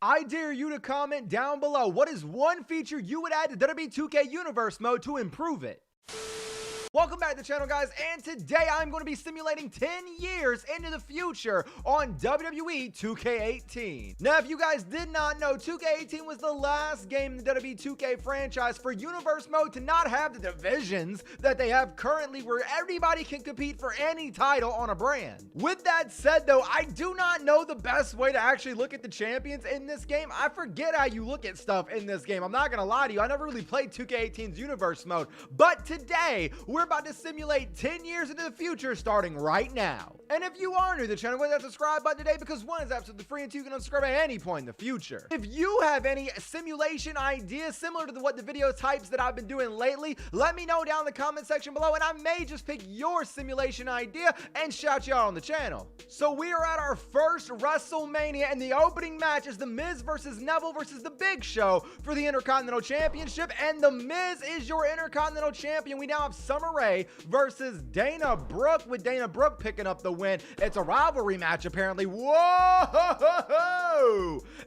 I dare you to comment down below what is one feature you would add to WWE 2K Universe Mode to improve it. Welcome back to the channel, guys, and today I'm going to be simulating 10 years into the future on WWE 2K18. Now, if you guys did not know, 2K18 was the last game in the WWE 2K franchise for Universe Mode to not have the divisions that they have currently, where everybody can compete for any title on a brand. With that said, though, I do not know the best way to actually look at the champions in this game. I forget how you look at stuff in this game. I'm not going to lie to you. I never really played 2K18's Universe Mode, but today, we're about to simulate 10 years into the future starting right now. And if you are new to the channel, go ahead and subscribe button today, because one, is absolutely free, and two, you can unsubscribe at any point in the future. If you have any simulation ideas similar to what the video types that I've been doing lately, let me know down in the comment section below, and I may just pick your simulation idea and shout you out on the channel. So we are at our first WrestleMania, and the opening match is The Miz versus Neville versus The Big Show for the Intercontinental Championship, and The Miz is your Intercontinental Champion. We now have Summer Rae versus Dana Brooke, with Dana Brooke picking up the win. It's a rivalry match, apparently. Whoa!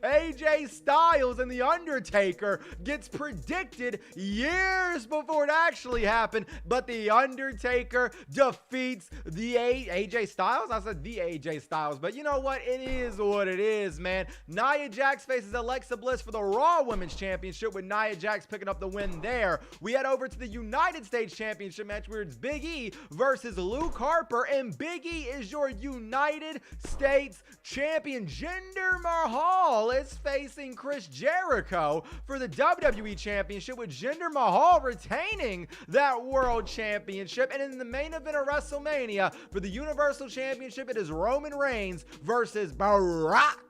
AJ Styles and The Undertaker gets predicted years before it actually happened, but The Undertaker defeats the AJ Styles? I said the AJ Styles, but you know what? It is what it is, man. Nia Jax faces Alexa Bliss for the Raw Women's Championship, with Nia Jax picking up the win there. We head over to the United States Championship match, where it's Big E versus Luke Harper, and Big E is your United States Champion. Jinder Mahal is facing Chris Jericho for the WWE Championship, with Jinder Mahal retaining that World Championship. And in the main event of WrestleMania for the Universal Championship, it is Roman Reigns versus Brock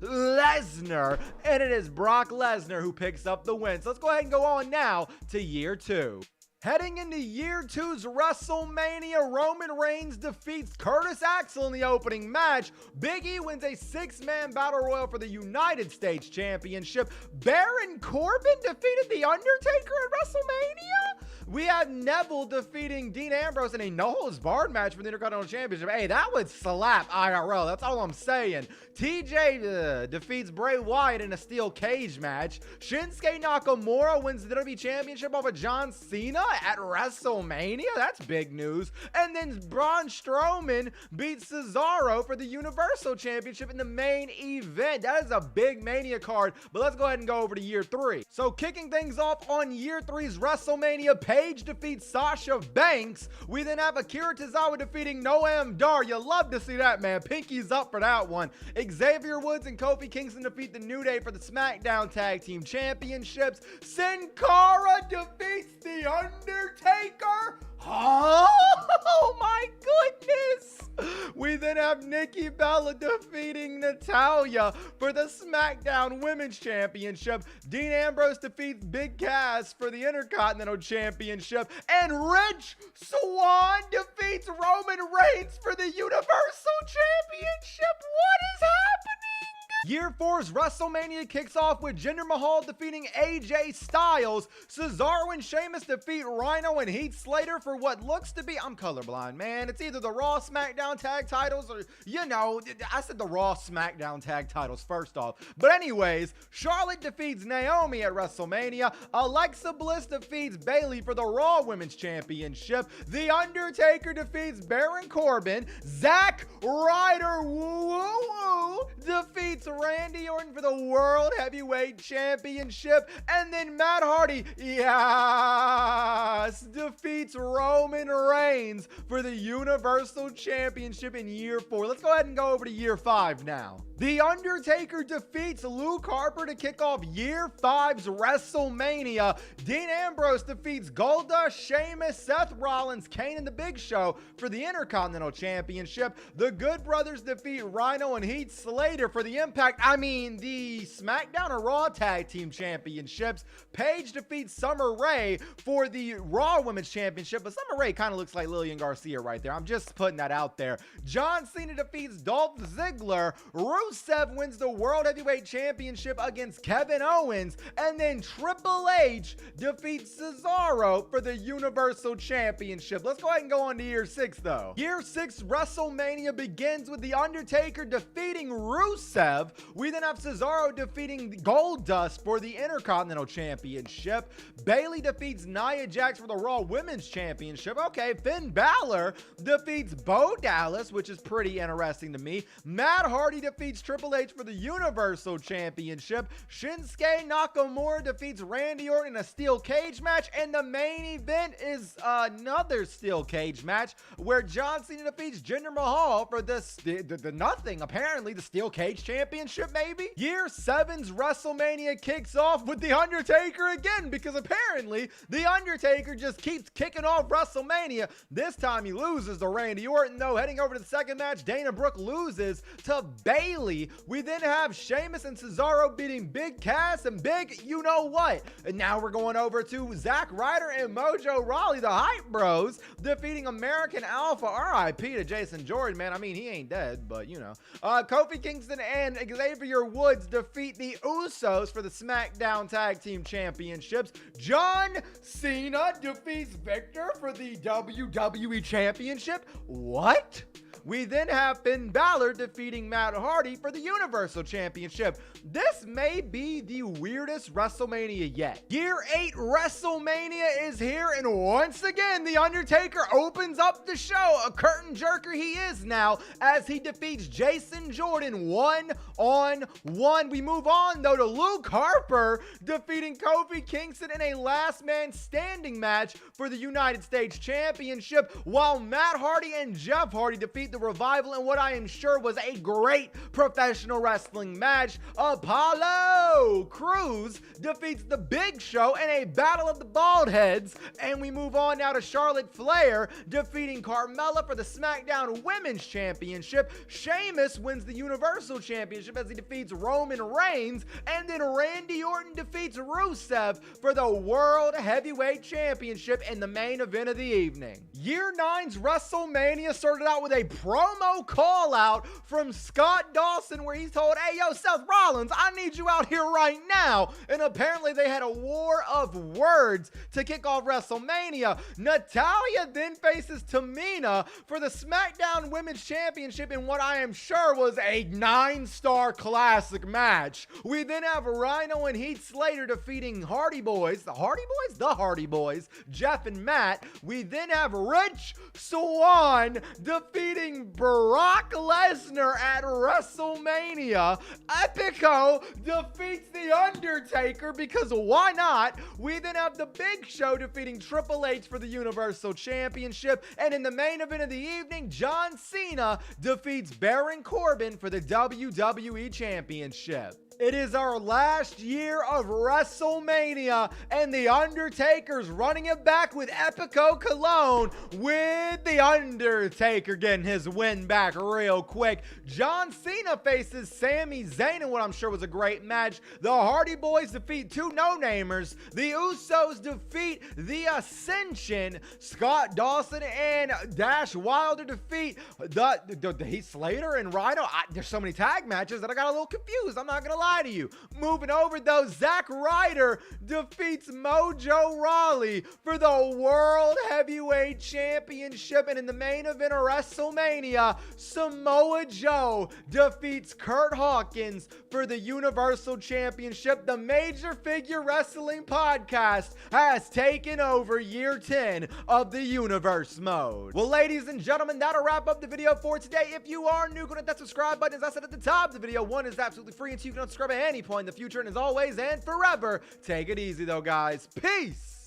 Lesnar, and it is Brock Lesnar who picks up the win. So let's go ahead and go on now to year two. Heading into year two's WrestleMania, Roman Reigns defeats Curtis Axel in the opening match. Big E wins a 6-man battle royal for the United States Championship. Baron Corbin defeated The Undertaker at WrestleMania. We have Neville defeating Dean Ambrose in a no-holds-barred match for the Intercontinental Championship. Hey, that would slap IRL. That's all I'm saying. TJ defeats Bray Wyatt in a steel cage match. Shinsuke Nakamura wins the WWE Championship over John Cena at WrestleMania. That's big news. And then Braun Strowman beats Cesaro for the Universal Championship in the main event. That is a big Mania card, but let's go ahead and go over to year three. So kicking things off on year three's WrestleMania, Paige defeats Sasha Banks. We then have Akira Tozawa defeating Noam Dar. You love to see that, man. Pinky's up for that one. Xavier Woods and Kofi Kingston defeat the New Day for the SmackDown Tag Team Championships. Sin Cara defeats The Undertaker. Oh my goodness! We then have Nikki Bella defeating Natalya for the SmackDown Women's Championship. Dean Ambrose defeats Big Cass for the Intercontinental Championship. And Rich Swann defeats Roman Reigns for the Universal Championship. What is happening? Year four's WrestleMania kicks off with Jinder Mahal defeating AJ Styles. Cesaro and Sheamus defeat Rhino and Heath Slater for what looks to be, I'm colorblind, man. It's either the Raw SmackDown tag titles or, you know, I said the Raw SmackDown tag titles first off. But anyways, Charlotte defeats Naomi at WrestleMania. Alexa Bliss defeats Bayley for the Raw Women's Championship. The Undertaker defeats Baron Corbin. Zack Ryder defeats Randy Orton for the World Heavyweight Championship. And then Matt Hardy, yes, defeats Roman Reigns for the Universal Championship in year four. Let's go ahead and go over to year five now. The Undertaker defeats Luke Harper to kick off year five's WrestleMania. Dean Ambrose defeats Goldust, Sheamus, Seth Rollins, Kane, and The Big Show for the Intercontinental Championship. The Good Brothers defeat Rhino and Heath Slater for the the SmackDown or Raw Tag Team Championships. Paige defeats Summer Rae for the Raw Women's Championship, but Summer Rae kind of looks like Lillian Garcia right there. I'm just putting that out there. John Cena defeats Dolph Ziggler. Rusev Rusev wins the World Heavyweight Championship against Kevin Owens, and then Triple H defeats Cesaro for the Universal Championship. Let's go ahead and go on to year 6 though. Year 6 WrestleMania begins with The Undertaker defeating Rusev. We then have Cesaro defeating Goldust for the Intercontinental Championship. Bayley defeats Nia Jax for the Raw Women's Championship. Okay, Finn Balor defeats Bo Dallas, which is pretty interesting to me. Matt Hardy defeats Triple H for the Universal Championship. Shinsuke Nakamura defeats Randy Orton in a steel cage match. And the main event is another steel cage match where John Cena defeats Jinder Mahal for the nothing, apparently, the steel cage championship, maybe? Year 7's WrestleMania kicks off with The Undertaker again, because apparently The Undertaker just keeps kicking off WrestleMania. This time he loses to Randy Orton, though. Heading over to the second match, Dana Brooke loses to Bayley. We then have Sheamus and Cesaro beating Big Cass and Big you know what. And now we're going over to Zack Ryder and Mojo Rawley, the Hype Bros, defeating American Alpha. R.I.P. to Jason Jordan, man. I mean, he ain't dead, but you know. Kofi Kingston and Xavier Woods defeat the Usos for the SmackDown Tag Team Championships. John Cena defeats Victor for the WWE Championship. What? We then have Finn Balor defeating Matt Hardy for the Universal Championship. This may be the weirdest WrestleMania yet. Year 8 WrestleMania is here, and once again, The Undertaker opens up the show. A curtain jerker he is now, as he defeats Jason Jordan 1-on-1. We move on, though, to Luke Harper defeating Kofi Kingston in a last man standing match for the United States Championship, while Matt Hardy and Jeff Hardy defeat the Revival in what I am sure was a great professional wrestling match. Apollo Crews defeats the Big Show in a battle of the bald heads, and we move on now to Charlotte Flair defeating Carmella for the SmackDown Women's Championship. Sheamus wins the Universal Championship as he defeats Roman Reigns, and then Randy Orton defeats Rusev for the World Heavyweight Championship in the main event of the evening. Year 9's WrestleMania started out with a promo call out from Scott Dawson where he's told, hey, yo, Seth Rollins, I need you out here right now. And apparently they had a war of words to kick off WrestleMania. Natalya then faces Tamina for the SmackDown Women's Championship in what I am sure was a 9-star classic match. We then have Rhino and Heath Slater defeating Hardy Boys, the Hardy Boys, Jeff and Matt. We then have Rich Swann defeating Brock Lesnar at WrestleMania. Epico defeats The Undertaker because why not? We then have The Big Show defeating Triple H for the Universal Championship. And in the main event of the evening, John Cena defeats Baron Corbin for the WWE Championship. It is our last year of WrestleMania, and The Undertaker's running it back with Epico Cologne, with The Undertaker getting his win back real quick. John Cena faces Sami Zayn in what I'm sure was a great match. The Hardy Boys defeat two no-namers. The Usos defeat The Ascension. Scott Dawson and Dash Wilder defeat the Heath Slater and Rhino. There's so many tag matches that I got a little confused. I'm not going to lie to you. Moving over though, Zack Ryder defeats Mojo Rawley for the World Heavyweight Championship, and in the main event of WrestleMania, Samoa Joe defeats Kurt Hawkins for the Universal Championship. The Major Figure Wrestling Podcast has taken over year 10 of the Universe Mode. Well, ladies and gentlemen, that'll wrap up the video for today. If you are new, go to that subscribe button, as I said at the top of the video. One is absolutely free, and two, you can unsubscribe at any point in the future. And as always and forever, take it easy though, guys. Peace.